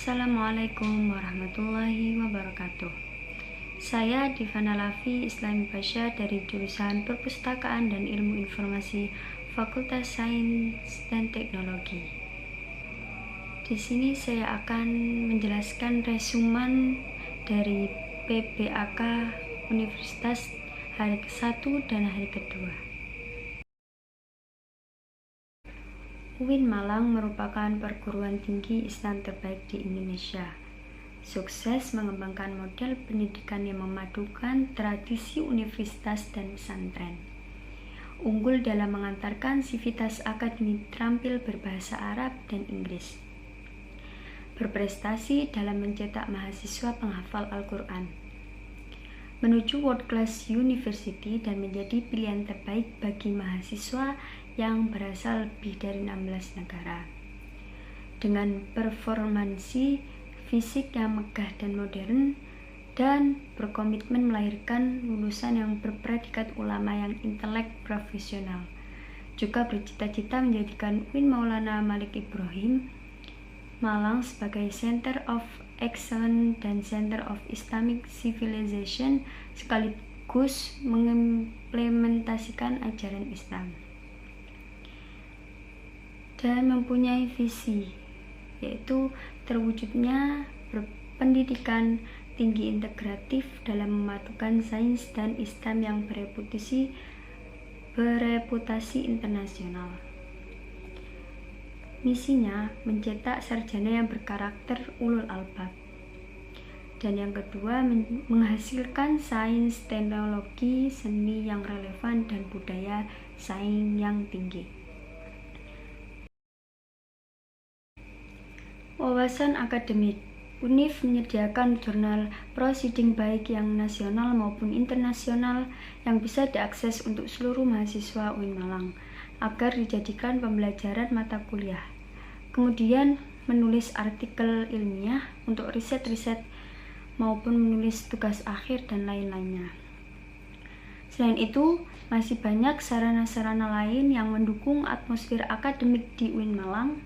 Assalamualaikum warahmatullahi wabarakatuh. Saya Divana Lafi Islami Pasha dari jurusan Perpustakaan dan Ilmu Informasi Fakultas Sains dan Teknologi. Di sini saya akan menjelaskan resumen dari PPAK Universitas hari ke-1 dan hari ke-2. UIN Malang merupakan perguruan tinggi Islam terbaik di Indonesia. Sukses mengembangkan model pendidikan yang memadukan tradisi universitas dan pesantren. Unggul dalam mengantarkan sivitas akademik terampil berbahasa Arab dan Inggris. Berprestasi dalam mencetak mahasiswa penghafal Al-Quran. Menuju World Class University dan menjadi pilihan terbaik bagi mahasiswa yang berasal lebih dari 16 negara. Dengan performansi fisik yang megah dan modern, dan berkomitmen melahirkan lulusan yang berpredikat ulama yang intelek profesional. Juga bercita-cita menjadikan UIN Maulana Malik Ibrahim Malang sebagai Center of Excellence dan Center of Islamic Civilization sekaligus mengimplementasikan ajaran Islam. Dan mempunyai visi, yaitu terwujudnya pendidikan tinggi integratif dalam memadukan sains dan Islam yang bereputasi internasional. Misinya mencetak sarjana yang berkarakter ulul albab. Dan yang kedua, menghasilkan sains, teknologi, seni yang relevan dan budaya sains yang tinggi. Wawasan akademik. UNIF menyediakan jurnal proceeding baik yang nasional maupun internasional yang bisa diakses untuk seluruh mahasiswa UIN Malang agar dijadikan pembelajaran mata kuliah. Kemudian menulis artikel ilmiah untuk riset-riset maupun menulis tugas akhir dan lain-lainnya. Selain itu, masih banyak sarana-sarana lain yang mendukung atmosfer akademik di UIN Malang.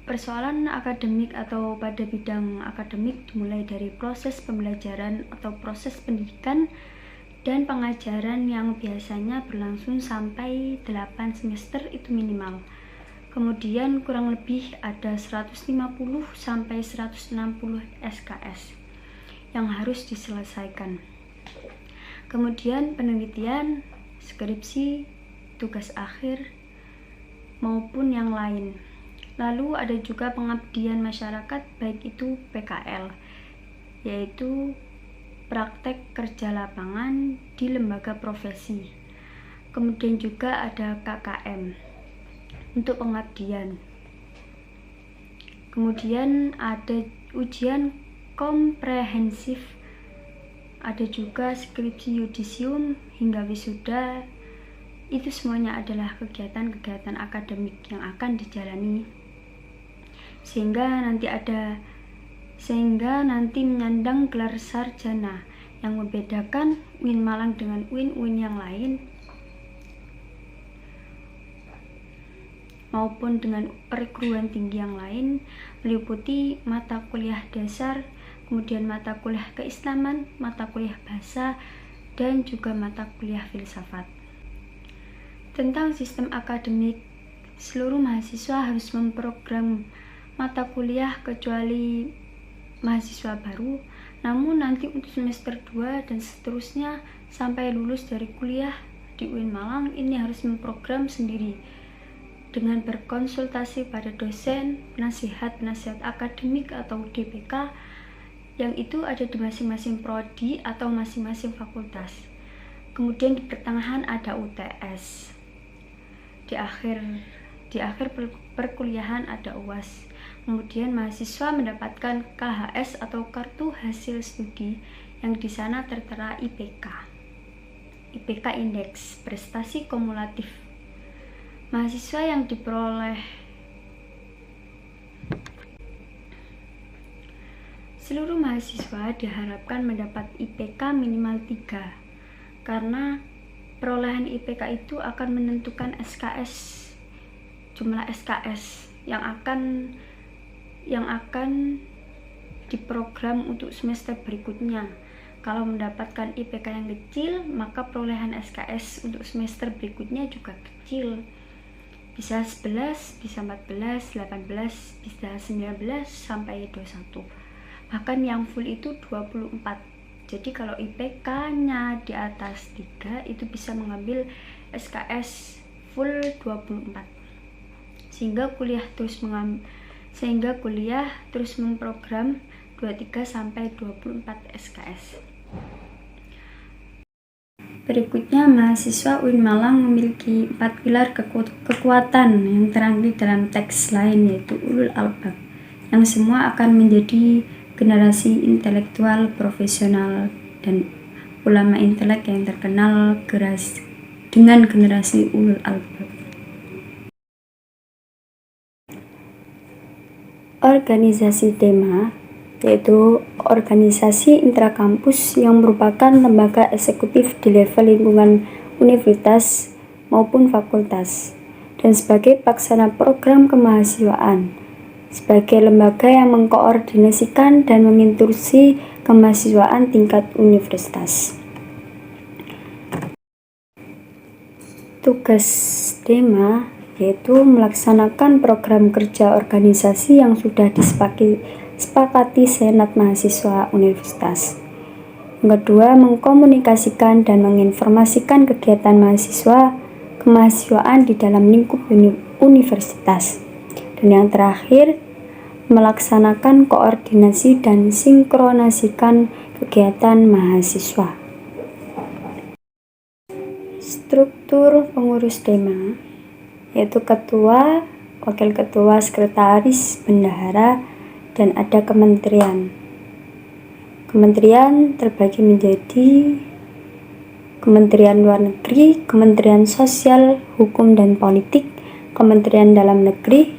Persoalan akademik atau pada bidang akademik dimulai dari proses pembelajaran atau proses pendidikan dan pengajaran yang biasanya berlangsung sampai 8 semester itu minimal. Kemudian kurang lebih ada 150 sampai 160 SKS yang harus diselesaikan. Kemudian penelitian, skripsi, tugas akhir maupun yang lain. Lalu ada juga pengabdian masyarakat, baik itu PKL, yaitu praktek kerja lapangan di lembaga profesi. Kemudian juga ada KKM untuk pengabdian. Kemudian ada ujian komprehensif, ada juga skripsi yudisium hingga wisuda. Itu semuanya adalah kegiatan-kegiatan akademik yang akan dijalani sehingga nanti menyandang gelar sarjana yang membedakan UIN Malang dengan UIN yang lain maupun dengan perguruan tinggi yang lain, meliputi mata kuliah dasar, kemudian mata kuliah keislaman, mata kuliah bahasa, dan juga mata kuliah filsafat. Tentang sistem akademik, seluruh mahasiswa harus memprogram mata kuliah kecuali mahasiswa baru, namun nanti untuk semester 2 dan seterusnya sampai lulus dari kuliah di UIN Malang ini harus memprogram sendiri dengan berkonsultasi pada dosen, penasihat akademik atau DPK yang itu ada di masing-masing prodi atau masing-masing fakultas. Kemudian di pertengahan ada UTS. Di akhir perkuliahan ada UAS. Kemudian mahasiswa mendapatkan KHS atau kartu hasil studi yang di sana tertera IPK indeks prestasi kumulatif. Mahasiswa yang diperoleh seluruh mahasiswa diharapkan mendapat IPK minimal 3 karena perolehan IPK itu akan menentukan SKS jumlah SKS yang akan diprogram untuk semester berikutnya. Kalau mendapatkan IPK yang kecil, maka perolehan SKS untuk semester berikutnya juga kecil. Bisa 11, bisa 14, 18, bisa 19 sampai 21. Bahkan yang full itu 24. Jadi kalau IPK-nya di atas 3 itu bisa mengambil SKS full 24. Sehingga kuliah terus memprogram 23 sampai 24 SKS. Berikutnya, mahasiswa UIN Malang memiliki 4 pilar kekuatan yang terangkum dalam teks lain, yaitu ulul albab, yang semua akan menjadi generasi intelektual, profesional, dan ulama intelek yang terkenal dengan generasi ulul albab. Organisasi DEMA yaitu organisasi intrakampus yang merupakan lembaga eksekutif di level lingkungan universitas maupun fakultas, dan sebagai pelaksana program kemahasiswaan, sebagai lembaga yang mengkoordinasikan dan menginstruksi kemahasiswaan tingkat universitas. Tugas DEMA yaitu melaksanakan program kerja organisasi yang sudah disepakati Senat Mahasiswa Universitas. Yang kedua, mengkomunikasikan dan menginformasikan kegiatan kemahasiswaan di dalam lingkup universitas. Dan yang terakhir, melaksanakan koordinasi dan sinkronasikan kegiatan mahasiswa. Struktur pengurus DEMA yaitu ketua, wakil ketua, sekretaris, bendahara, dan ada kementerian. Kementerian terbagi menjadi Kementerian Luar Negeri, Kementerian Sosial, Hukum dan Politik, Kementerian Dalam Negeri,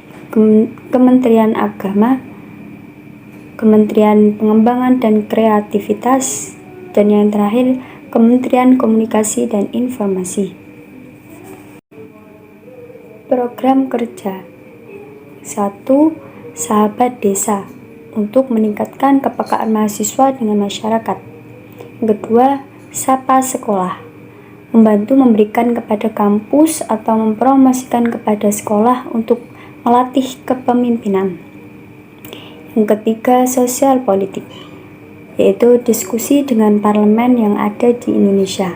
Kementerian Agama, Kementerian Pengembangan dan Kreativitas, dan yang terakhir Kementerian Komunikasi dan Informasi. Program kerja 1. Sahabat Desa untuk meningkatkan kepekaan mahasiswa dengan masyarakat. Yang kedua, Sapa Sekolah membantu memberikan kepada kampus atau mempromosikan kepada sekolah untuk melatih kepemimpinan. Yang ketiga, Sosial Politik, yaitu diskusi dengan parlemen yang ada di Indonesia.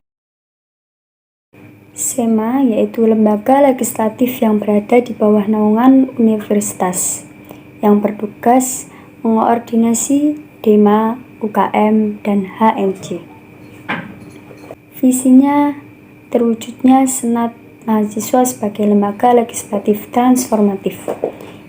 SEMA yaitu lembaga legislatif yang berada di bawah naungan universitas yang bertugas mengoordinasi DEMA, UKM, dan HMJ. Visinya terwujudnya Senat Mahasiswa sebagai lembaga legislatif transformatif.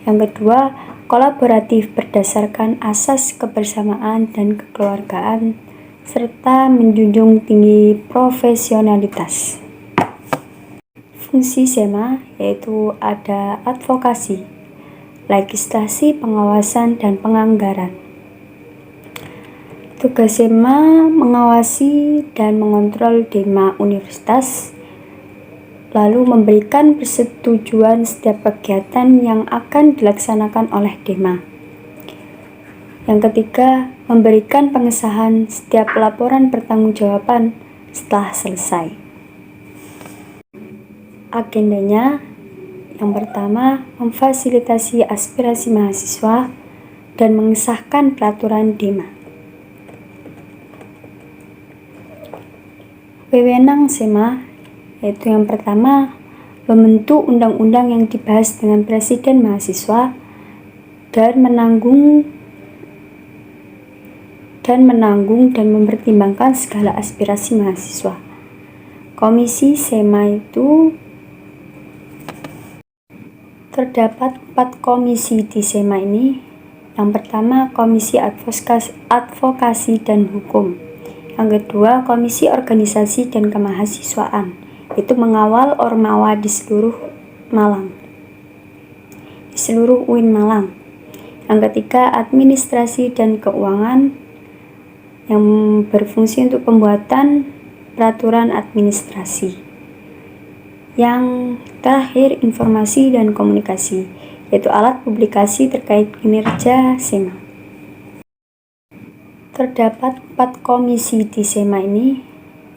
Yang kedua, kolaboratif berdasarkan asas kebersamaan dan kekeluargaan serta menjunjung tinggi profesionalitas. Fungsi SEMA yaitu ada advokasi, legislasi, pengawasan, dan penganggaran. Tugas SEMA mengawasi dan mengontrol DEMA universitas, lalu memberikan persetujuan setiap kegiatan yang akan dilaksanakan oleh DEMA. Yang ketiga, memberikan pengesahan setiap laporan pertanggungjawaban setelah selesai. Agendanya, yang pertama, memfasilitasi aspirasi mahasiswa dan mengesahkan peraturan DEMA. Wewenang SEMA yaitu yang pertama, membentuk undang-undang yang dibahas dengan presiden mahasiswa dan menanggung dan mempertimbangkan segala aspirasi mahasiswa. Komisi SEMA itu terdapat 4 komisi di SEMA ini. Yang pertama, Komisi Advokasi dan Hukum. Yang kedua, Komisi Organisasi dan Kemahasiswaan, itu mengawal ormawa di seluruh UIN Malang. Yang ketiga, Administrasi dan Keuangan, yang berfungsi untuk pembuatan peraturan administrasi. Yang terakhir, informasi dan komunikasi, yaitu alat publikasi terkait kinerja SEMA. Terdapat 4 komisi di SEMA ini.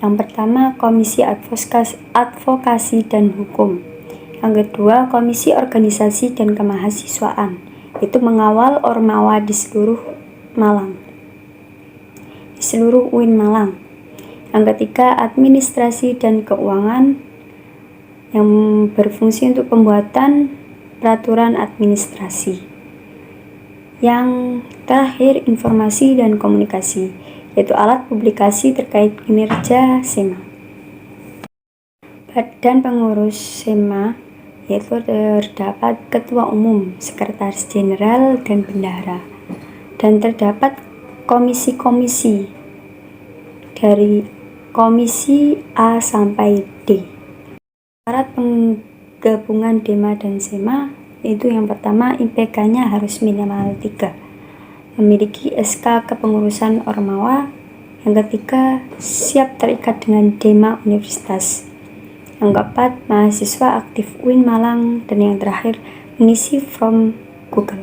Yang pertama, Komisi Advokasi dan Hukum. Yang kedua, Komisi Organisasi dan Kemahasiswaan, itu mengawal ormawa di seluruh UIN Malang. Yang ketiga, Administrasi dan Keuangan, yang berfungsi untuk pembuatan peraturan administrasi. Yang terakhir, Informasi dan Komunikasi, yaitu alat publikasi terkait kinerja SEMA. Badan pengurus SEMA yaitu terdapat Ketua Umum, Sekretaris Jenderal, dan Bendahara. Dan terdapat komisi-komisi dari komisi A sampai D. Syarat penggabungan DEMA dan SEMA itu yang pertama, IPK-nya harus minimal 3, memiliki SK kepengurusan ormawa. Yang ketiga, siap terikat dengan DEMA Universitas. Yang keempat, mahasiswa aktif UIN Malang. Dan yang terakhir, mengisi form Google.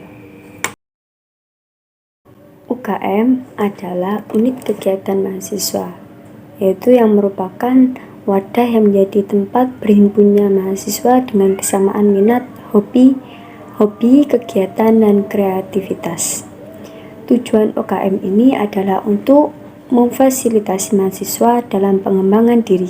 UKM adalah unit kegiatan mahasiswa, yaitu yang merupakan wadah yang menjadi tempat berhimpunnya mahasiswa dengan kesamaan minat, hobi, kegiatan, dan kreativitas. Tujuan UKM ini adalah untuk memfasilitasi mahasiswa dalam pengembangan diri.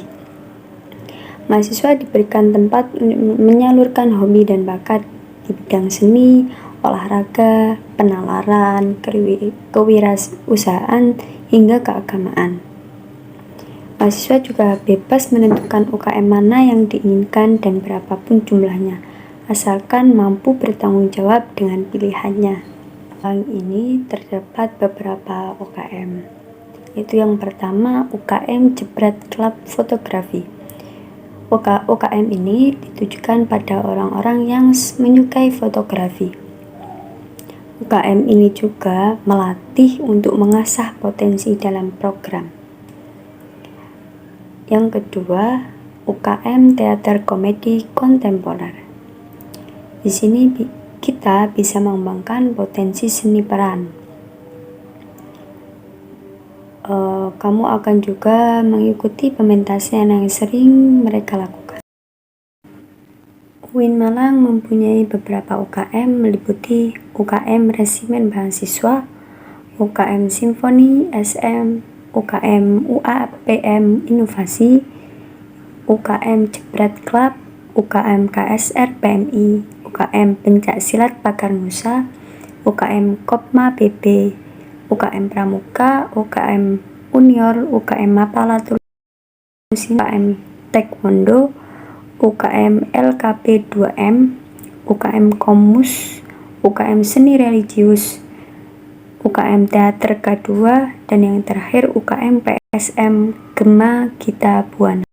Mahasiswa diberikan tempat menyalurkan hobi dan bakat di bidang seni, olahraga, penalaran, kewirausahaan, hingga keagamaan. Mahasiswa juga bebas menentukan UKM mana yang diinginkan dan berapapun jumlahnya, asalkan mampu bertanggung jawab dengan pilihannya. Ini terdapat beberapa UKM, yaitu yang pertama, UKM Jebret Club Fotografi. UKM ini ditujukan pada orang-orang yang menyukai fotografi. UKM ini juga melatih untuk mengasah potensi dalam program. Yang kedua, UKM Teater Komedi Kontemporer. Di sini kita bisa mengembangkan potensi seni peran. Kamu akan juga mengikuti pementasan yang sering mereka lakukan. UIN Malang mempunyai beberapa UKM, meliputi UKM Resimen Mahasiswa, UKM Simfoni SM, UKM UAPM Inovasi, UKM Jebret Club, UKM KSR PMI, UKM Pencak Silat Pagar Nusa, UKM Kopma PB, UKM Pramuka, UKM Unior, UKM Mapala Tulisin, UKM Taekwondo, UKM LKP 2M, UKM Komus, UKM Seni Religius, UKM Teater K2, dan yang terakhir UKM PSM Gema Gita Buana.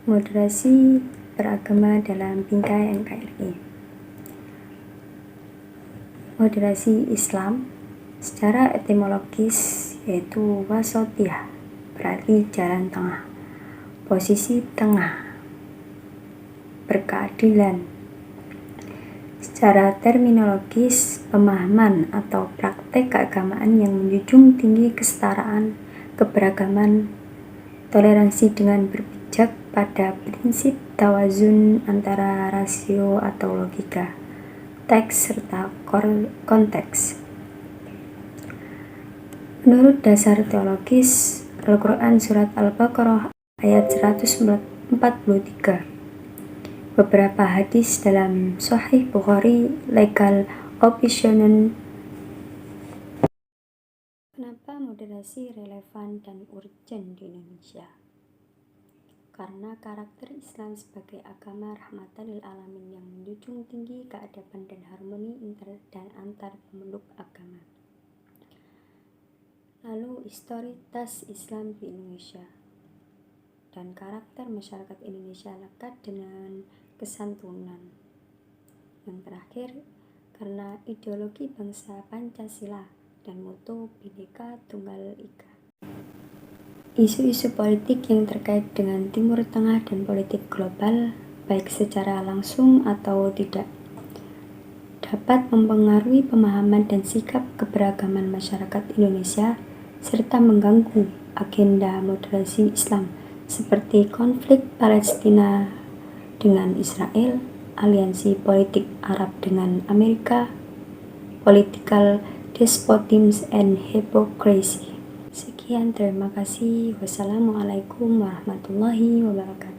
Moderasi beragama dalam bingkai NKRI. Moderasi Islam secara etimologis yaitu wasatiyah, berarti jalan tengah, posisi tengah, berkeadilan. Secara terminologis, pemahaman atau praktek keagamaan yang menjunjung tinggi kesetaraan, keberagaman, toleransi dengan berpijak pada prinsip tawazun antara rasio atau logika, teks serta konteks. Menurut dasar teologis, Al-Quran Surat Al-Baqarah ayat 143. Beberapa hadis dalam Sahih Bukhari legal option. Kenapa moderasi relevan dan urgent di Indonesia? Karena karakter Islam sebagai agama rahmatan lil alamin yang menjunjung tinggi keadaban dan harmoni antar pemeluk agama. Lalu historitas Islam di Indonesia dan karakter masyarakat Indonesia lekat dengan kesantunan. Yang terakhir, karena ideologi bangsa Pancasila dan moto Bhinneka Tunggal Ika. Isu-isu politik yang terkait dengan Timur Tengah dan politik global, baik secara langsung atau tidak, dapat mempengaruhi pemahaman dan sikap keberagaman masyarakat Indonesia serta mengganggu agenda moderasi Islam seperti konflik Palestina dengan Israel, aliansi politik Arab dengan Amerika, political despotism and hypocrisy. Sekian, terima kasih. Wassalamualaikum warahmatullahi wabarakatuh.